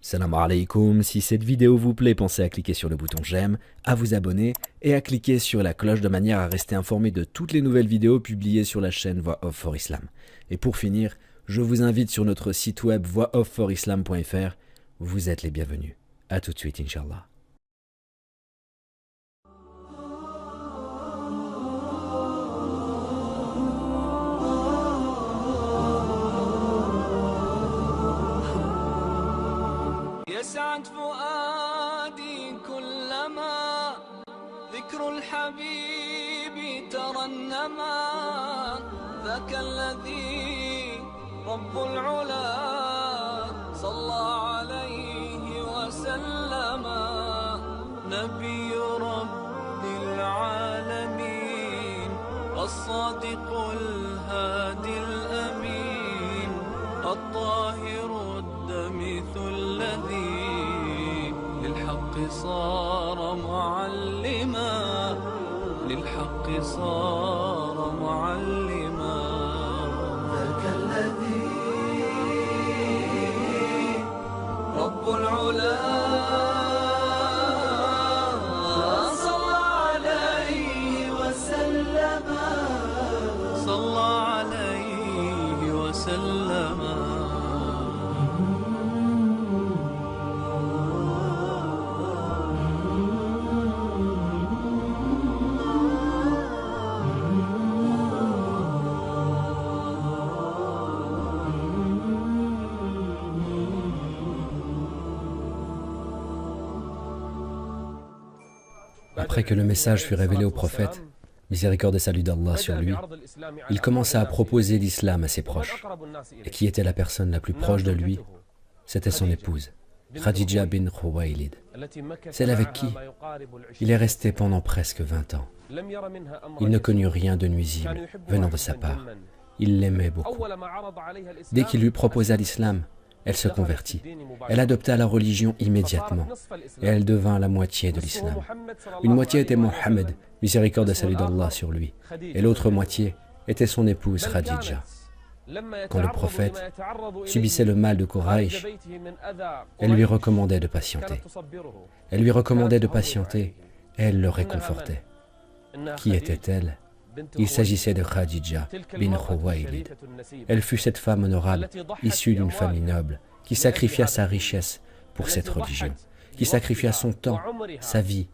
Salam alaikum, si cette vidéo vous plaît, pensez à cliquer sur le bouton j'aime, à vous abonner et à cliquer sur la cloche de manière à rester informé de toutes les nouvelles vidéos publiées sur la chaîne Voix Off for Islam. Et pour finir, je vous invite sur notre site web voixofforislam.fr, vous êtes les bienvenus. A tout de suite, Inch'Allah. يسعد فؤادي كلما ذكر الحبيب ترنما ذاك الذي رب العلا صلى عليه وسلم نبي رب العالمين الصادق الهادي الأمين الطاهر الدمث الذي للحق صار معلما للحق صار معلما ذاك الذي رب العلا صلى عليه وسلم صلى عليه وسلم. Après que le message fut révélé au prophète, miséricorde et salut d'Allah sur lui, il commença à proposer l'islam à ses proches. Et qui était la personne la plus proche de lui? C'était son épouse, Khadija bin Khuwaylid, celle avec qui il est resté pendant presque 20 ans. Il ne connut rien de nuisible venant de sa part. Il l'aimait beaucoup. Dès qu'il lui proposa l'islam, elle se convertit. Elle adopta la religion immédiatement et elle devint la moitié de l'islam. Une moitié était Mohammed, miséricorde et salut d'Allah sur lui, et l'autre moitié était son épouse Khadija. Quand le prophète subissait le mal de Quraysh, elle lui recommandait de patienter. Elle lui recommandait de patienter et elle le réconfortait. Qui était-elle? Il s'agissait de Khadija bin Khuwaylid. Elle fut cette femme honorable, issue d'une famille noble, qui sacrifia sa richesse pour cette religion, qui sacrifia son temps, sa vie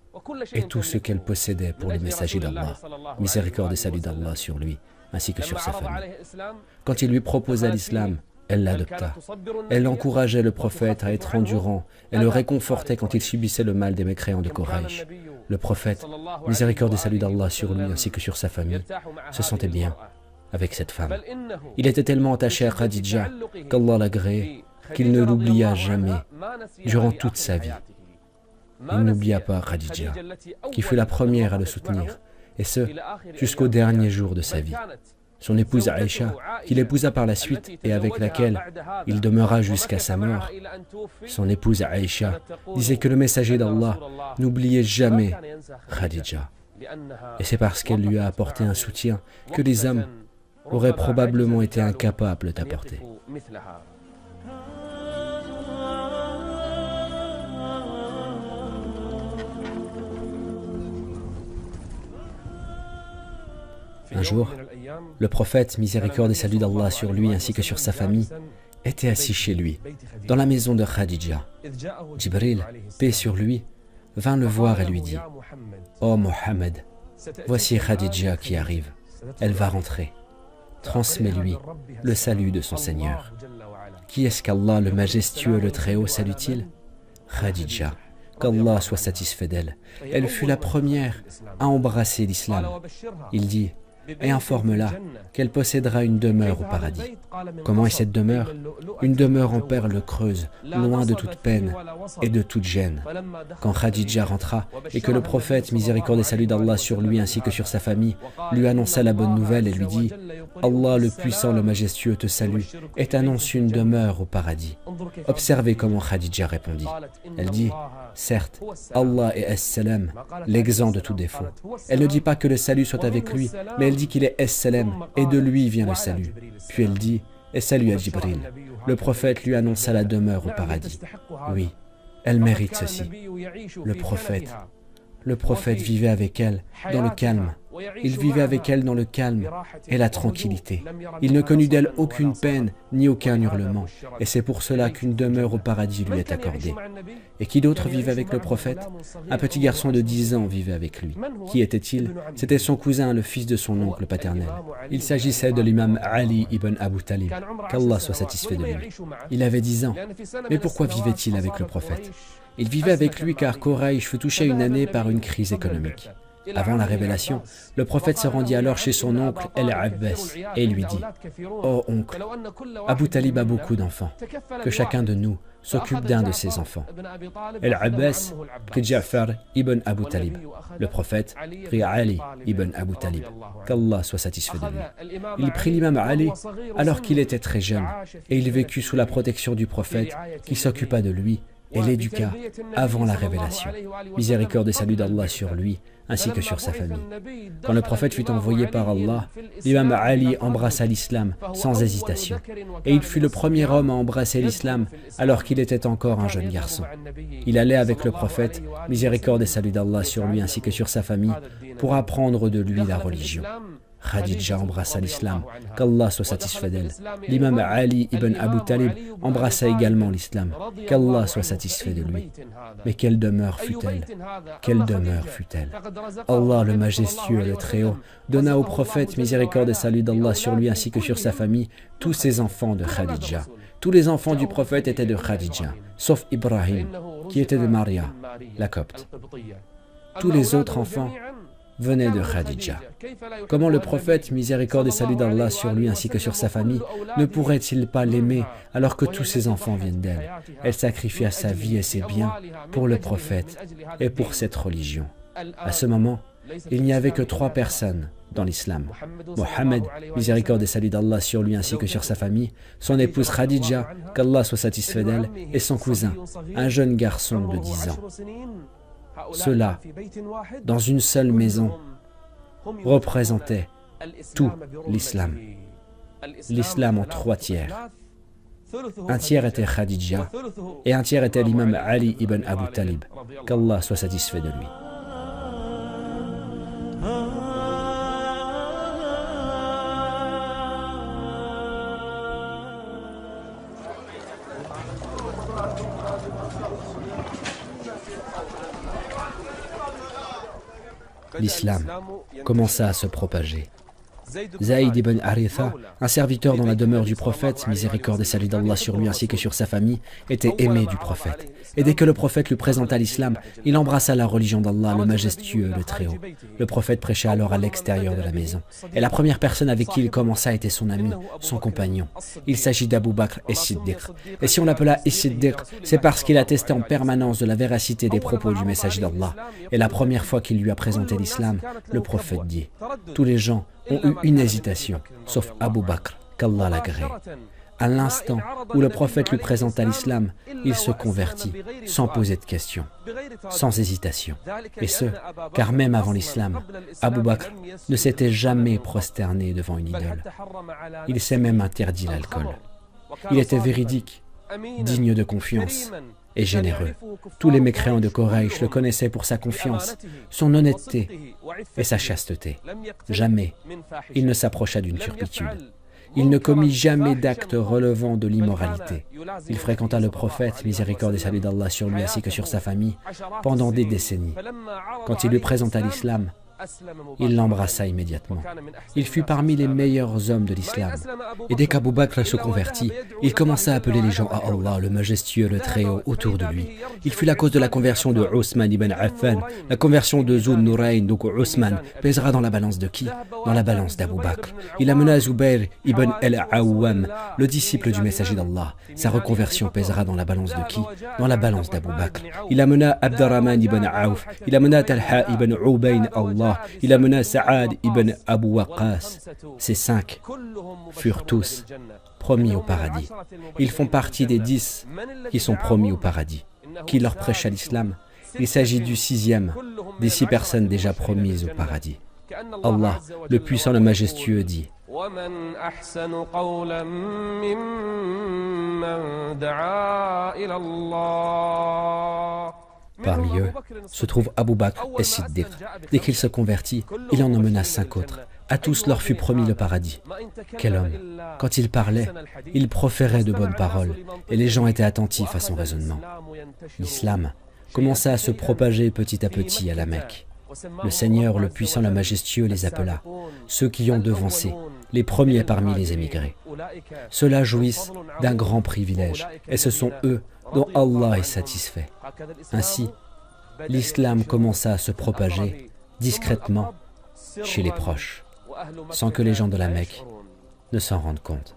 et tout ce qu'elle possédait pour le messager d'Allah, miséricorde et salut d'Allah sur lui, ainsi que sur sa famille. Quand il lui proposa l'islam, elle l'adopta. Elle encourageait le prophète à être endurant et le réconfortait quand il subissait le mal des mécréants de Quraysh. Le prophète, miséricorde et salut d'Allah sur lui ainsi que sur sa famille, se sentait bien avec cette femme. Il était tellement attaché à Khadija qu'Allah l'agréait qu'il ne l'oublia jamais durant toute sa vie. Il n'oublia pas Khadija, qui fut la première à le soutenir, et ce, jusqu'au dernier jour de sa vie. Son épouse Aïcha, qu'il épousa par la suite et avec laquelle il demeura jusqu'à sa mort. Son épouse Aïcha disait que le messager d'Allah n'oubliait jamais Khadija. Et c'est parce qu'elle lui a apporté un soutien que les hommes auraient probablement été incapables d'apporter. Un jour, le prophète, miséricorde et salut d'Allah sur lui ainsi que sur sa famille, était assis chez lui, dans la maison de Khadija. Jibril, paix sur lui, vint le voir et lui dit: « Oh Mohammed, voici Khadija qui arrive, elle va rentrer. Transmets-lui le salut de son Seigneur. » Qui est-ce qu'Allah le majestueux, le Très-Haut salue-t-il? Khadija, qu'Allah soit satisfait d'elle. Elle fut la première à embrasser l'islam. Il dit: et informe-la qu'elle possédera une demeure au paradis. Comment est cette demeure? Une demeure en perles creuses, loin de toute peine et de toute gêne. Quand Khadija rentra et que le prophète, miséricorde et salut d'Allah sur lui ainsi que sur sa famille, lui annonça la bonne nouvelle et lui dit: Allah le puissant, le majestueux te salue et t'annonce une demeure au paradis. Observez comment Khadija répondit. Elle dit: certes, Allah est As-Salam, l'exempt de tout défaut. Elle ne dit pas que le salut soit avec lui, mais elle dit qu'il est As-Salam et de lui vient le salut. Puis elle dit: et salut à Jibril. le prophète lui annonça la demeure au paradis. Oui, elle mérite ceci. Le prophète vivait avec elle dans le calme. Il vivait avec elle dans le calme et la tranquillité. Il ne connut d'elle aucune peine ni aucun hurlement. Et c'est pour cela qu'une demeure au paradis lui est accordée. Et qui d'autre vivait avec le prophète? Un petit garçon de 10 ans vivait avec lui. Qui était-il? C'était son cousin, le fils de son oncle paternel. Il s'agissait de l'imam Ali ibn Abu Talib, qu'Allah soit satisfait de lui. Il avait 10 ans. Mais pourquoi vivait-il avec le prophète? Il vivait avec lui car Quraysh fut touché une année par une crise économique. Avant la révélation, le prophète se rendit alors chez son oncle El-Abbas et lui dit « Oh oncle, Abu Talib a beaucoup d'enfants, que chacun de nous s'occupe d'un de ses enfants. » El-Abbas prit Ja'far ibn Abu Talib. Le prophète prit Ali ibn Abu Talib. Qu'Allah soit satisfait de lui. Il prit l'imam Ali alors qu'il était très jeune et il vécut sous la protection du prophète qui s'occupa de lui et l'éduqua avant la révélation. Miséricorde et salut d'Allah sur lui, ainsi que sur sa famille. Quand le prophète fut envoyé par Allah, l'imam Ali embrassa l'islam sans hésitation. Et il fut le premier homme à embrasser l'islam alors qu'il était encore un jeune garçon. Il allait avec le prophète, miséricorde et salut d'Allah sur lui ainsi que sur sa famille, pour apprendre de lui la religion. Khadija embrassa l'islam, qu'Allah soit satisfait d'elle. L'imam Ali ibn Abu Talib embrassa également l'islam, qu'Allah soit satisfait de lui. Mais quelle demeure fut-elle? Quelle demeure fut-elle? Allah le majestueux et le Très-Haut donna au prophète, miséricorde et salut d'Allah sur lui ainsi que sur sa famille, tous ses enfants de Khadija. Tous les enfants du prophète étaient de Khadija, sauf Ibrahim, qui était de Maria, la copte. Tous les autres enfants venaient de Khadija. Comment le prophète, miséricorde et salut d'Allah sur lui ainsi que sur sa famille, ne pourrait-il pas l'aimer alors que tous ses enfants viennent d'elle? Elle sacrifia sa vie et ses biens pour le prophète et pour cette religion. À ce moment, il n'y avait que 3 personnes dans l'islam. Mohammed, miséricorde et salut d'Allah sur lui ainsi que sur sa famille, son épouse Khadija, qu'Allah soit satisfait d'elle, et son cousin, un jeune garçon de 10 ans. Cela, dans une seule maison, représentait tout l'islam. L'islam en 3 tiers. Un tiers était Khadija et un tiers était l'imam Ali ibn Abu Talib. Qu'Allah soit satisfait de lui. L'islam commença à se propager. Zaïd ibn Haritha, un serviteur dans la demeure du prophète, miséricorde et salut d'Allah sur lui ainsi que sur sa famille, était aimé du prophète. Et dès que le prophète lui présenta l'islam, il embrassa la religion d'Allah, le majestueux, le Très-Haut. Le prophète prêchait alors à l'extérieur de la maison. Et la première personne avec qui il commença était son ami, son compagnon. Il s'agit d'Abu Bakr es-Siddiq. Et si on l'appela es-Siddiq, c'est parce qu'il attestait en permanence de la véracité des propos du messager d'Allah. Et la première fois qu'il lui a présenté l'islam, le prophète dit « Tous les gens ont eu une hésitation, sauf Abu Bakr, qu'Allah l'agrée. » À l'instant où le prophète lui présenta l'islam, il se convertit, sans poser de questions, sans hésitation. Et ce, car même avant l'islam, Abu Bakr ne s'était jamais prosterné devant une idole. Il s'est même interdit l'alcool. Il était véridique, digne de confiance et généreux. Tous les mécréants de Quraysh le connaissaient pour sa confiance, son honnêteté et sa chasteté. Jamais il ne s'approcha d'une turpitude. Il ne commit jamais d'actes relevant de l'immoralité. Il fréquenta le prophète, miséricorde et salut d'Allah sur lui ainsi que sur sa famille, pendant des décennies. Quand il lui présenta l'islam, il l'embrassa immédiatement. Il fut parmi les meilleurs hommes de l'islam. Et dès qu'Abu Bakr se convertit, il commença à appeler les gens à Allah, le majestueux, le Très-Haut, autour de lui. Il fut la cause de la conversion de Ousmane ibn Affan, la conversion de Zul Nurayn, donc Ousmane, pèsera dans la balance de qui? Dans la balance d'Abu Bakr. Il amena Zubayr ibn al-Awwam, le disciple du messager d'Allah. Sa reconversion pèsera dans la balance de qui? Dans la balance d'Abu Bakr. Il amena Abdurrahman ibn Auf, il amena Talha ibn Ubayn Allah, il amena Sa'ad ibn Abu Waqqas. Ces 5 furent tous promis au paradis. Ils font partie des 10 qui sont promis au paradis. Qui leur prêcha l'islam? Il s'agit du 6e des 6 personnes déjà promises au paradis. Allah, le puissant, le majestueux, dit: ومن أحسن قولا ممن دعا إلى الله. Parmi eux se trouve Abu Bakr et Siddiq. Dès qu'il se convertit, il en emmena 5 autres. À tous leur fut promis le paradis. Quel homme! Quand il parlait, il proférait de bonnes paroles et les gens étaient attentifs à son raisonnement. L'islam commença à se propager petit à petit à la Mecque. Le Seigneur, le puissant, le majestueux les appela, ceux qui ont devancé, les premiers parmi les émigrés. Ceux-là jouissent d'un grand privilège et ce sont eux dont Allah est satisfait. Ainsi, l'islam commença à se propager discrètement chez les proches, sans que les gens de la Mecque ne s'en rendent compte.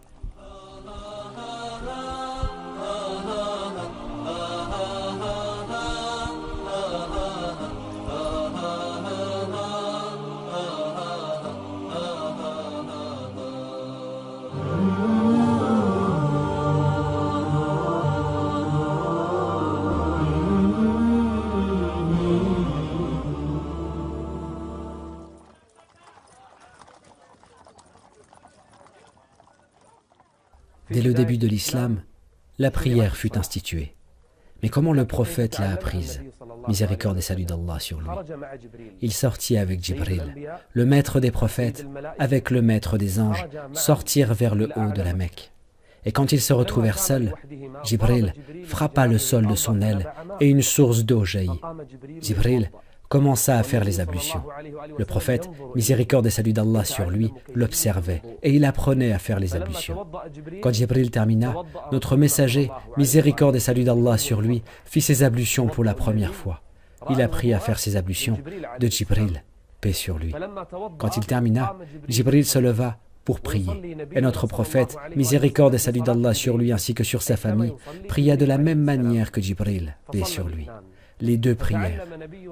Dès le début de l'islam, la prière fut instituée. Mais comment le prophète l'a apprise? Miséricorde et salut d'Allah sur lui. Il sortit avec Jibril, le maître des prophètes, avec le maître des anges, sortirent vers le haut de la Mecque. Et quand ils se retrouvèrent seuls, Jibril frappa le sol de son aile et une source d'eau jaillit. Jibril commença à faire les ablutions. Le prophète, miséricorde et salut d'Allah sur lui, l'observait et il apprenait à faire les ablutions. Quand Jibril termina, notre messager, miséricorde et salut d'Allah sur lui, fit ses ablutions pour la première fois. Il apprit à faire ses ablutions de Jibril, paix sur lui. Quand il termina, Jibril se leva pour prier. Et notre prophète, miséricorde et salut d'Allah sur lui ainsi que sur sa famille, pria de la même manière que Jibril, paix sur lui. Les deux prièrent.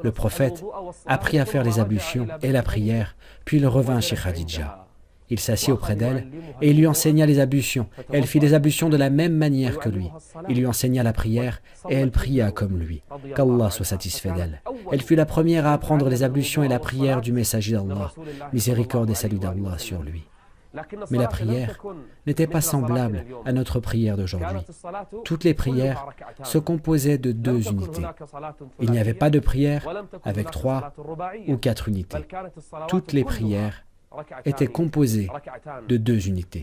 Le prophète apprit à faire les ablutions et la prière, puis il revint chez Khadija. Il s'assit auprès d'elle et il lui enseigna les ablutions. Elle fit les ablutions de la même manière que lui. Il lui enseigna la prière et elle pria comme lui. Qu'Allah soit satisfait d'elle. Elle fut la première à apprendre les ablutions et la prière du messager d'Allah. Miséricorde et salut d'Allah sur lui. Mais la prière n'était pas semblable à notre prière d'aujourd'hui. Toutes les prières se composaient de 2 unités. Il n'y avait pas de prière avec 3 ou 4 unités. Toutes les prières étaient composées de 2 unités.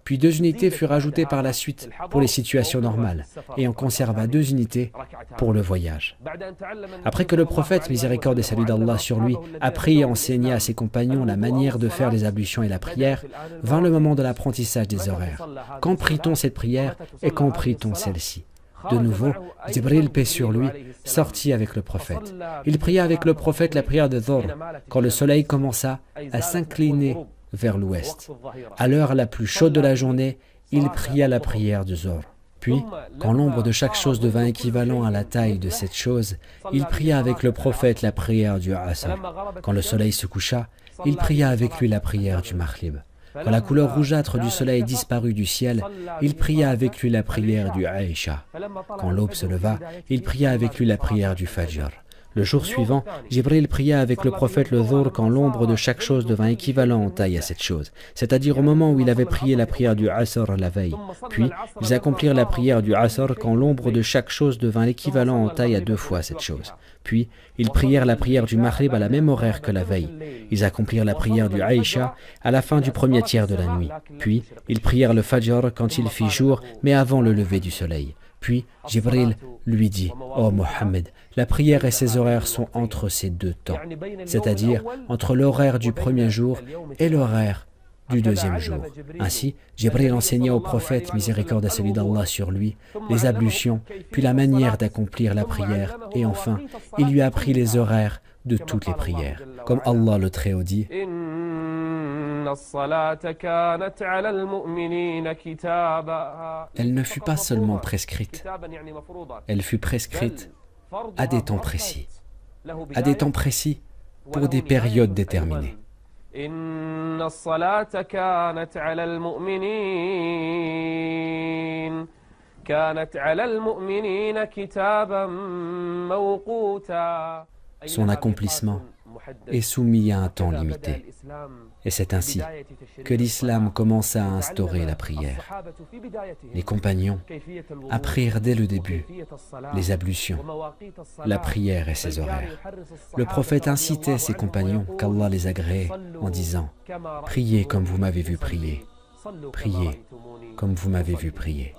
Puis 2 unités furent ajoutées par la suite pour les situations normales et on conserva 2 unités pour le voyage. Après que le prophète, miséricorde et salut d'Allah sur lui, apprit et enseigna à ses compagnons la manière de faire les ablutions et la prière, vint le moment de l'apprentissage des horaires. Quand prit-on cette prière et quand prit-on celle-ci? De nouveau, Jibril, paix sur lui, sortit avec le prophète. Il pria avec le prophète la prière de Dhuhr, quand le soleil commença à s'incliner vers l'ouest. À l'heure la plus chaude de la journée, il pria la prière de Dhuhr. Puis, quand l'ombre de chaque chose devint équivalent à la taille de cette chose, il pria avec le prophète la prière du Asr. Quand le soleil se coucha, il pria avec lui la prière du Maghrib. Quand la couleur rougeâtre du soleil disparut du ciel, il pria avec lui la prière du Aïcha. Quand l'aube se leva, il pria avec lui la prière du Fajr. Le jour suivant, Jibril pria avec le prophète le Dhuhr quand l'ombre de chaque chose devint équivalent en taille à cette chose, c'est-à-dire au moment où il avait prié la prière du Asr la veille. Puis, ils accomplirent la prière du Asr quand l'ombre de chaque chose devint l'équivalent en taille à 2 fois cette chose. Puis, ils prièrent la prière du Maghrib à la même horaire que la veille. Ils accomplirent la prière du Aïcha à la fin du premier tiers de la nuit. Puis, ils prièrent le Fajr quand il fit jour, mais avant le lever du soleil. Puis, Jibril lui dit, « Oh Mohammed, la prière et ses horaires sont entre ces 2 temps, c'est-à-dire entre l'horaire du premier jour et l'horaire du 2e jour. » Ainsi, Jibril enseigna au prophète, miséricorde et salut d'Allah sur lui, les ablutions, puis la manière d'accomplir la prière, et enfin, il lui apprit les horaires de toutes les prières. Comme Allah le Très-Haut dit, elle ne fut pas seulement prescrite, elle fut prescrite à des temps précis, pour des périodes déterminées. Son accomplissement est soumis à un temps limité. Et c'est ainsi que l'islam commença à instaurer la prière. Les compagnons apprirent dès le début les ablutions, la prière et ses horaires. Le prophète incitait ses compagnons, qu'Allah les agréait, en disant « Priez comme vous m'avez vu prier, priez comme vous m'avez vu prier ».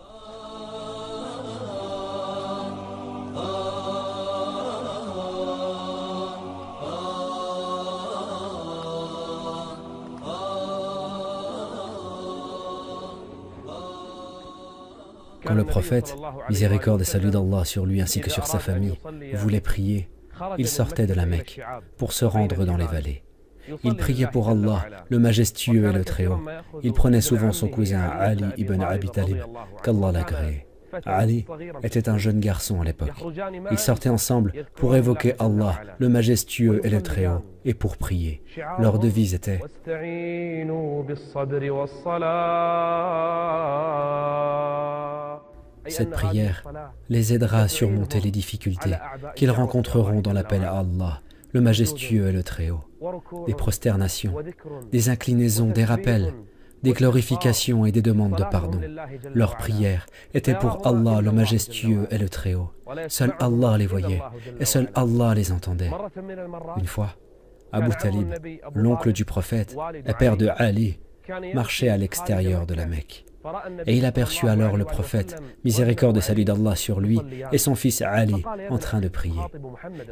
Quand le prophète, miséricorde et salut d'Allah sur lui ainsi que sur sa famille, voulait prier, il sortait de la Mecque pour se rendre dans les vallées. Il priait pour Allah, le majestueux et le Très-Haut. Il prenait souvent son cousin Ali ibn Abi Talib, qu'Allah l'agréait. Ali était un jeune garçon à l'époque. Ils sortaient ensemble pour évoquer Allah, le majestueux et le Très-Haut, et pour prier. Leur devise était « Cette prière les aidera à surmonter les difficultés qu'ils rencontreront dans l'appel à Allah, le majestueux et le Très-Haut. Des prosternations, des inclinaisons, des rappels, des glorifications et des demandes de pardon. Leurs prières étaient pour Allah, le majestueux et le Très-Haut. Seul Allah les voyait et seul Allah les entendait. Une fois, Abu Talib, l'oncle du prophète et père de Ali, marchait à l'extérieur de la Mecque. Et il aperçut alors le prophète, miséricorde et salut d'Allah sur lui, et son fils Ali en train de prier.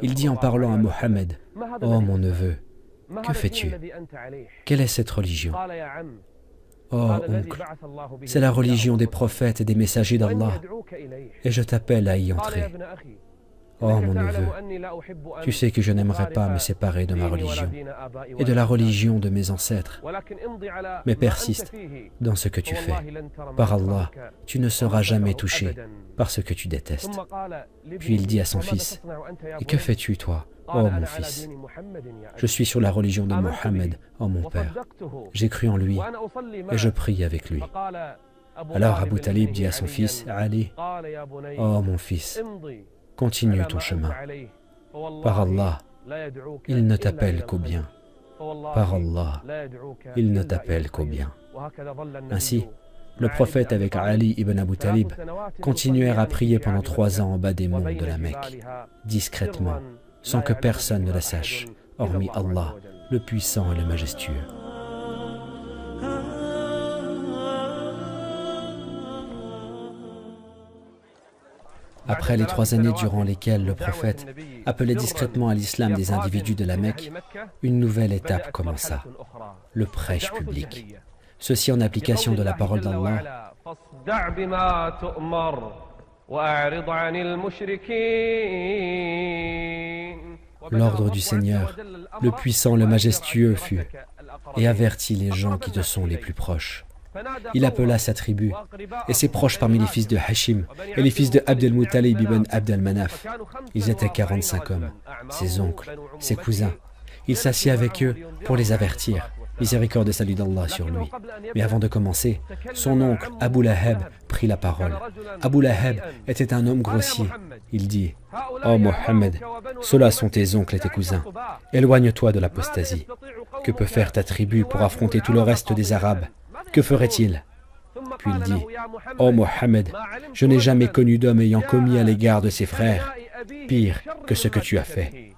Il dit en parlant à Mohammed, « Oh mon neveu, que fais-tu? Quelle est cette religion? Oh oncle, c'est la religion des prophètes et des messagers d'Allah, et je t'appelle à y entrer. Oh mon neveu, tu sais que je n'aimerais pas me séparer de ma religion et de la religion de mes ancêtres, mais persiste dans ce que tu fais. Par Allah, tu ne seras jamais touché par ce que tu détestes. » Puis il dit à son fils, « Et que fais-tu toi, oh mon fils? Je suis sur la religion de Mohammed, oh mon père. J'ai cru en lui et je prie avec lui. » Alors Abu Talib dit à son fils, Ali, « Oh mon fils, continue ton chemin. Par Allah, il ne t'appelle qu'au bien. Par Allah, il ne t'appelle qu'au bien. » Ainsi, le prophète avec Ali ibn Abu Talib continuèrent à prier pendant 3 ans en bas des monts de la Mecque, discrètement, sans que personne ne la sache, hormis Allah, le puissant et le majestueux. Après les 3 années durant lesquelles le prophète appelait discrètement à l'islam des individus de la Mecque, une nouvelle étape commença, le prêche public. Ceci en application de la parole d'Allah. L'ordre du Seigneur, le puissant, le majestueux fut, et avertit les gens qui te sont les plus proches. Il appela sa tribu et ses proches parmi les fils de Hashim et les fils de Abd al-Muttalib ibn Abd al-Manaf. Ils étaient 45 hommes, ses oncles, ses cousins. Il s'assit avec eux pour les avertir. Miséricorde et salut d'Allah sur lui. Mais avant de commencer, son oncle Abu Lahab prit la parole. Abu Lahab était un homme grossier. Il dit, « Oh Mohammed, ceux-là sont tes oncles et tes cousins. Éloigne-toi de l'apostasie. Que peut faire ta tribu pour affronter tout le reste des Arabes? Que ferait-il? » Puis il dit, « Oh Mohammed, je n'ai jamais connu d'homme ayant commis à l'égard de ses frères pire que ce que tu as fait. »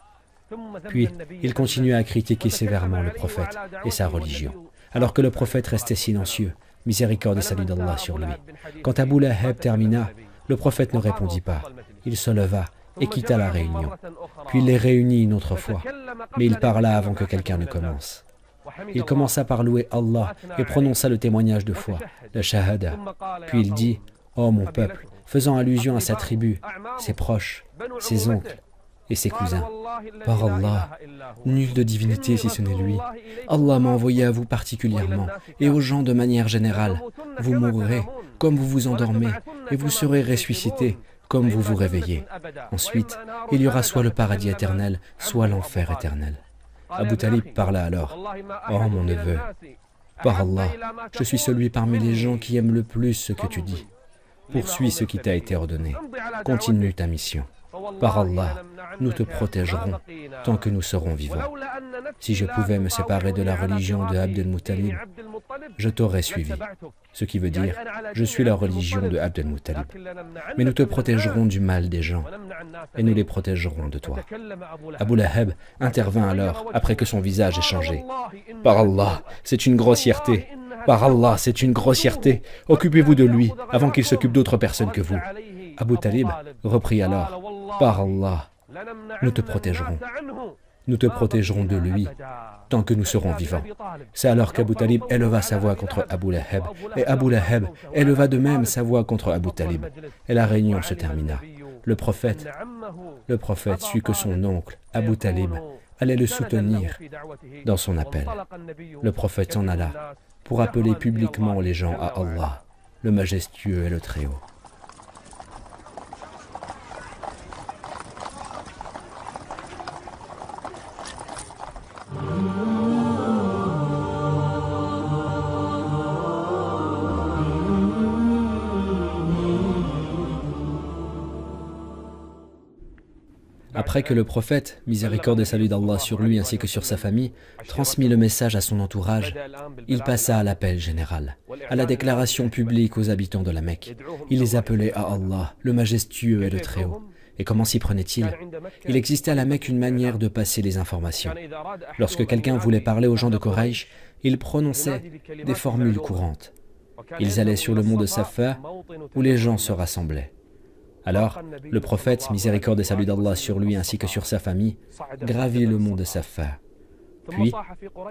Puis il continua à critiquer sévèrement le prophète et sa religion, alors que le prophète restait silencieux, miséricorde et salut d'Allah sur lui. Quand Abu Lahab termina, le prophète ne répondit pas. Il se leva et quitta la réunion. Puis il les réunit une autre fois, mais il parla avant que quelqu'un ne commence. Il commença par louer Allah et prononça le témoignage de foi, la shahada. Puis il dit, « Oh mon peuple », faisant allusion à sa tribu, ses proches, ses oncles et ses cousins. « Par Allah, nulle de divinité si ce n'est lui. Allah m'a envoyé à vous particulièrement et aux gens de manière générale. Vous mourrez comme vous vous endormez et vous serez ressuscités comme vous vous réveillez. Ensuite, il y aura soit le paradis éternel, soit l'enfer éternel. » Abu Talib parla alors, « Oh mon neveu, par Allah, je suis celui parmi les gens qui aiment le plus ce que tu dis. Poursuis ce qui t'a été ordonné. Continue ta mission. Par Allah, nous te protégerons tant que nous serons vivants. Si je pouvais me séparer de la religion de Abd al-Muttalib, je t'aurais suivi. Ce qui veut dire, je suis la religion de Abd al-Muttalib. Mais nous te protégerons du mal des gens et nous les protégerons de toi. Abu Lahab intervint alors après que son visage ait changé. Par Allah, c'est une grossièreté. Par Allah, c'est une grossièreté. Occupez-vous de lui avant qu'il s'occupe d'autres personnes que vous. Abu Talib reprit alors. Par Allah, nous te protégerons. Nous te protégerons de lui tant que nous serons vivants. C'est alors qu'Abu Talib éleva sa voix contre Abu Lahab et Abu Lahab éleva de même sa voix contre Abu Talib. Et la réunion se termina. Le prophète sut que son oncle, Abu Talib, allait le soutenir dans son appel. Le prophète s'en alla pour appeler publiquement les gens à Allah, le majestueux et le Très-Haut. Après que le prophète, miséricorde et salut d'Allah sur lui ainsi que sur sa famille, transmit le message à son entourage, il passa à l'appel général, à la déclaration publique aux habitants de la Mecque. Il les appelait à Allah, le majestueux et le Très-Haut. Et comment s'y prenait-il? Il existait à la Mecque une manière de passer les informations. Lorsque quelqu'un voulait parler aux gens de Quraysh, il prononçait des formules courantes. Ils allaient sur le mont de Safa, où les gens se rassemblaient. Alors, le prophète, miséricorde et salut d'Allah sur lui ainsi que sur sa famille, gravit le mont de Safa. Puis,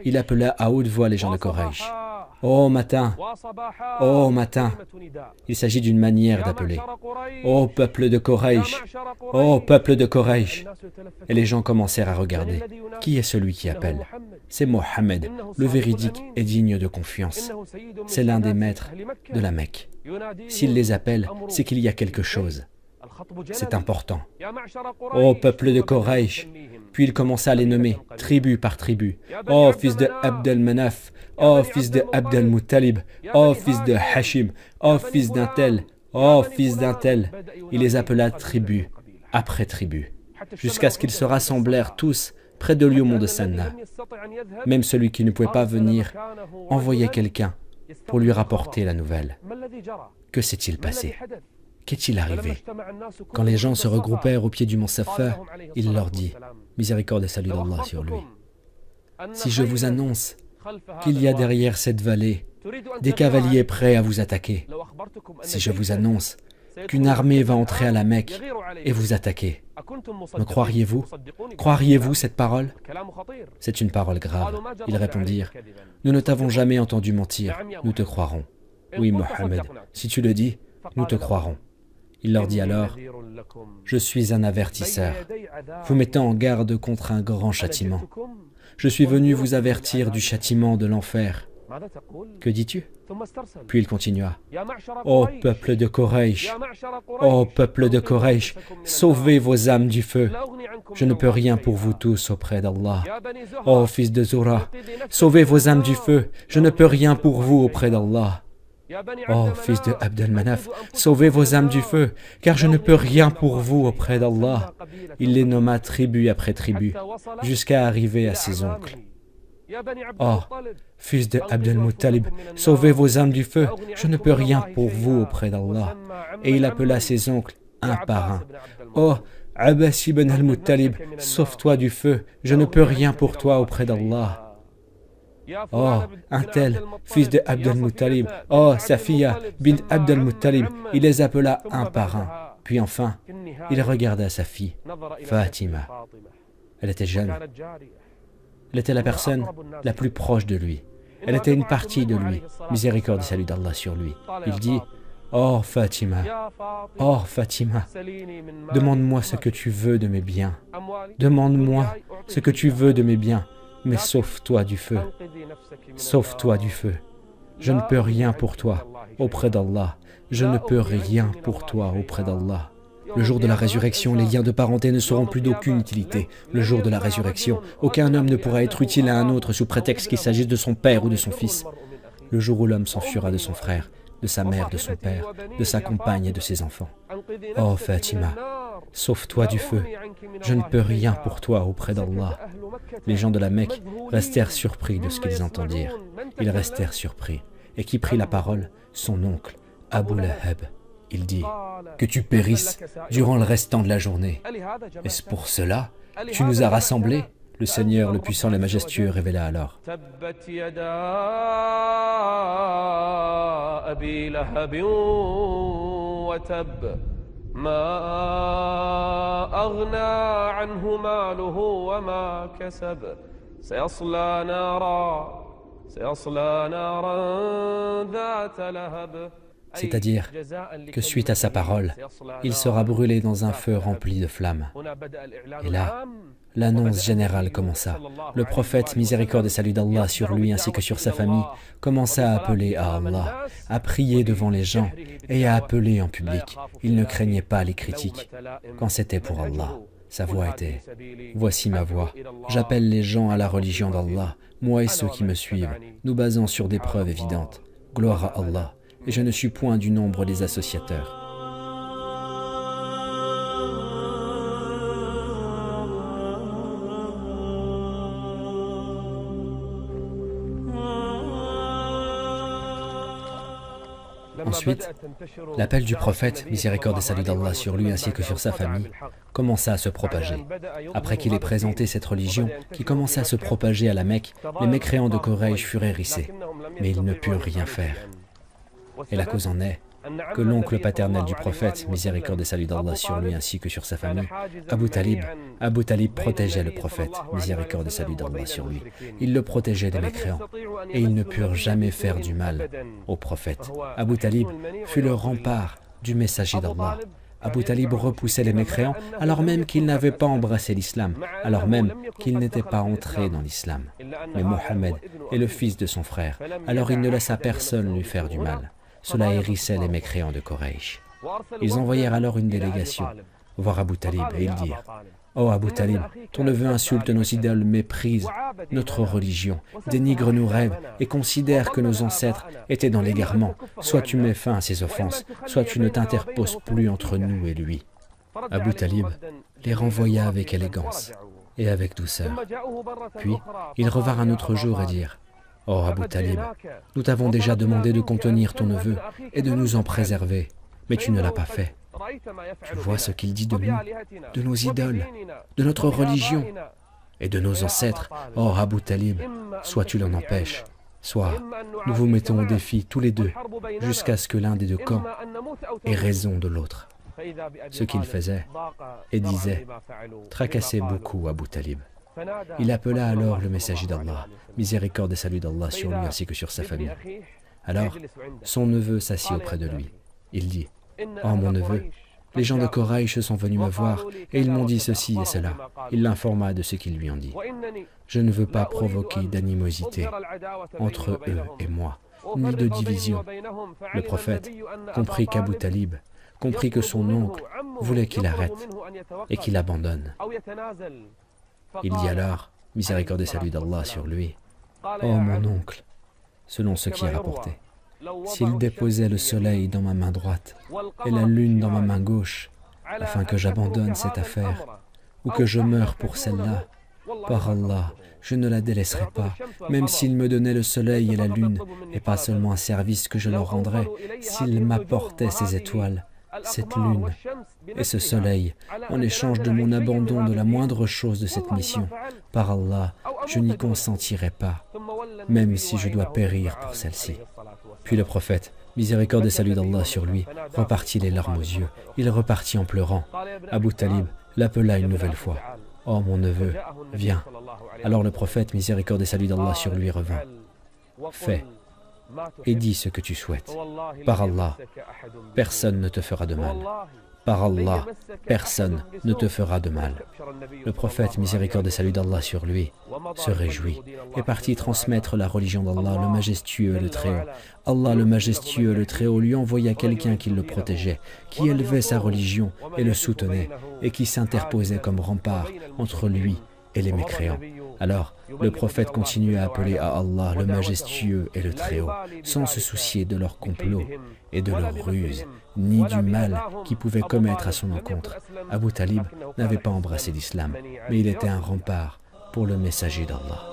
il appela à haute voix les gens de Quraysh. « Ô matin! Ô matin !» Il s'agit d'une manière d'appeler. « Ô peuple de Quraysh! Ô peuple de Quraysh !» Et les gens commencèrent à regarder. Qui est celui qui appelle? C'est Mohammed, le véridique et digne de confiance. C'est l'un des maîtres de la Mecque. S'il les appelle, c'est qu'il y a quelque chose. C'est important. Ô peuple de Quraysh! Puis il commença à les nommer, tribu par tribu. Ô fils de Abd al-Manaf! Ô fils de Abd al-Muttalib! Ô fils de Hashim! Ô fils d'un tel! Ô fils d'un tel! Il les appela tribu après tribu, jusqu'à ce qu'ils se rassemblèrent tous près de lui au mont de Sanna. Même celui qui ne pouvait pas venir envoyait quelqu'un pour lui rapporter la nouvelle. Que s'est-il passé? Qu'est-il arrivé? Quand les gens se regroupèrent au pied du mont Safa, il leur dit, miséricorde et salut d'Allah sur lui, si je vous annonce qu'il y a derrière cette vallée des cavaliers prêts à vous attaquer, si je vous annonce qu'une armée va entrer à la Mecque et vous attaquer, me croiriez-vous? Croiriez-vous cette parole? C'est une parole grave. Ils répondirent, nous ne t'avons jamais entendu mentir, nous te croirons. Oui, Mohammed, si tu le dis, nous te croirons. Il leur dit alors, je suis un avertisseur, vous mettant en garde contre un grand châtiment. Je suis venu vous avertir du châtiment de l'enfer. Que dis-tu? Puis il continua, ô peuple de Quraysh, ô peuple de Quraysh, sauvez vos âmes du feu. Je ne peux rien pour vous tous auprès d'Allah. Ô fils de Zura, sauvez vos âmes du feu. Je ne peux rien pour vous auprès d'Allah. Oh, fils de Abd al-Manaf, sauvez vos âmes du feu, car je ne peux rien pour vous auprès d'Allah. Il les nomma tribu après tribu, jusqu'à arriver à ses oncles. Oh, fils de Abd al-Muttalib, sauvez vos âmes du feu, je ne peux rien pour vous auprès d'Allah. Et il appela ses oncles un par un. Oh, Abbas ibn al-Muttalib, sauve-toi du feu, je ne peux rien pour toi auprès d'Allah. Oh, un tel, fils de Abd al-Muttalib, oh, Safiya bint Abd al-Muttalib, il les appela un par un. Puis enfin, il regarda sa fille, Fatima. Elle était jeune. Elle était la personne la plus proche de lui. Elle était une partie de lui. Miséricorde et salut d'Allah sur lui. Il dit, oh Fatima, demande-moi ce que tu veux de mes biens. Demande-moi ce que tu veux de mes biens. Mais sauve-toi du feu. Sauve-toi du feu. Je ne peux rien pour toi auprès d'Allah. Je ne peux rien pour toi auprès d'Allah. Le jour de la résurrection, les liens de parenté ne seront plus d'aucune utilité. Le jour de la résurrection, aucun homme ne pourra être utile à un autre sous prétexte qu'il s'agisse de son père ou de son fils. Le jour où l'homme s'enfuira de son frère, de sa mère, de son père, de sa compagne et de ses enfants. Oh Fatima, sauve-toi du feu. je ne peux rien pour toi auprès d'Allah. Les gens de la Mecque restèrent surpris de ce qu'ils entendirent. Ils restèrent surpris. Et qui prit la parole? Son oncle, Abu Lahab. Il dit, que tu périsses durant le restant de la journée. Est-ce pour cela que tu nous as rassemblés? Le Seigneur, le puissant, le majestueux, révéla alors. C'est-à-dire que suite à sa parole, il sera brûlé dans un feu rempli de flammes. Et là, l'annonce générale commença. Le prophète, miséricorde et salut d'Allah sur lui ainsi que sur sa famille, commença à appeler à Allah, à prier devant les gens et à appeler en public. Il ne craignait pas les critiques. Quand c'était pour Allah, sa voix était « Voici ma voix, j'appelle les gens à la religion d'Allah, moi et ceux qui me suivent, nous basant sur des preuves évidentes. Gloire à Allah. Et je ne suis point du nombre des associateurs. » Ensuite, l'appel du prophète, miséricorde et salut d'Allah sur lui ainsi que sur sa famille, commença à se propager. Après qu'il ait présenté cette religion qui commença à se propager à la Mecque, les mécréants de Quraysh furent hérissés, mais ils ne purent rien faire. Et la cause en est que l'oncle paternel du prophète, miséricorde et salut d'Allah sur lui ainsi que sur sa famille, Abu Talib protégeait le prophète, miséricorde et salut d'Allah sur lui. Il le protégeait des mécréants, et ils ne purent jamais faire du mal au prophète. Abu Talib fut le rempart du messager d'Allah. Abu Talib repoussait les mécréants alors même qu'il n'avait pas embrassé l'islam, alors même qu'il n'était pas entré dans l'islam. Mais Mohammed est le fils de son frère, alors il ne laissa personne lui faire du mal. Cela hérissait les mécréants de Quraysh. Ils envoyèrent alors une délégation voir Abu Talib et ils dirent « Oh Abu Talib, ton neveu insulte nos idoles, méprise notre religion, dénigre nos rêves et considère que nos ancêtres étaient dans l'égarement. Soit tu mets fin à ces offenses, soit tu ne t'interposes plus entre nous et lui. » Abu Talib les renvoya avec élégance et avec douceur. Puis ils revinrent un autre jour et dirent « Oh Abu Talib, nous t'avons déjà demandé de contenir ton neveu et de nous en préserver, mais tu ne l'as pas fait. Tu vois ce qu'il dit de nous, de nos idoles, de notre religion et de nos ancêtres. Oh Abu Talib, soit tu l'en empêches, soit nous vous mettons au défi tous les deux, jusqu'à ce que l'un des deux camps ait raison de l'autre. » Ce qu'il faisait et disait tracassait beaucoup Abu Talib. Il appela alors le messager d'Allah, miséricorde et salut d'Allah sur lui ainsi que sur sa famille. Alors, son neveu s'assit auprès de lui. Il dit, « Oh mon neveu, les gens de Quraysh sont venus me voir et ils m'ont dit ceci et cela. » Il l'informa de ce qu'ils lui ont dit. « Je ne veux pas provoquer d'animosité entre eux et moi, ni de division. » Le prophète comprit qu'Abu Talib, comprit que son oncle voulait qu'il arrête et qu'il abandonne. Il dit alors, miséricorde et salut d'Allah sur lui, « Oh mon oncle, selon ce qui est rapporté, s'il déposait le soleil dans ma main droite et la lune dans ma main gauche, afin que j'abandonne cette affaire, ou que je meure pour celle-là, par Allah, je ne la délaisserai pas, même s'il me donnait le soleil et la lune, et pas seulement un service que je leur rendrais, s'il m'apportait ces étoiles, cette lune et ce soleil, en échange de mon abandon de la moindre chose de cette mission. Par Allah, je n'y consentirai pas, même si je dois périr pour celle-ci. » Puis le prophète, miséricorde et salut d'Allah sur lui, repartit les larmes aux yeux. Il repartit en pleurant. Abu Talib l'appela une nouvelle fois. « Oh mon neveu, viens. » Alors le prophète, miséricorde et salut d'Allah sur lui, revint. « Fais et dis ce que tu souhaites. Par Allah, personne ne te fera de mal. Par Allah, personne ne te fera de mal. » Le prophète, miséricorde et salut d'Allah sur lui, se réjouit et partit transmettre la religion d'Allah, le majestueux et le Très-Haut. Allah, le majestueux et le Très-Haut, lui envoya quelqu'un qui le protégeait, qui élevait sa religion et le soutenait, et qui s'interposait comme rempart entre lui et les mécréants. Alors, le prophète continue à appeler à Allah le majestueux et le Très-Haut, sans se soucier de leurs complots et de leurs ruses, ni du mal qu'ils pouvaient commettre à son encontre. Abu Talib n'avait pas embrassé l'islam, mais il était un rempart pour le messager d'Allah.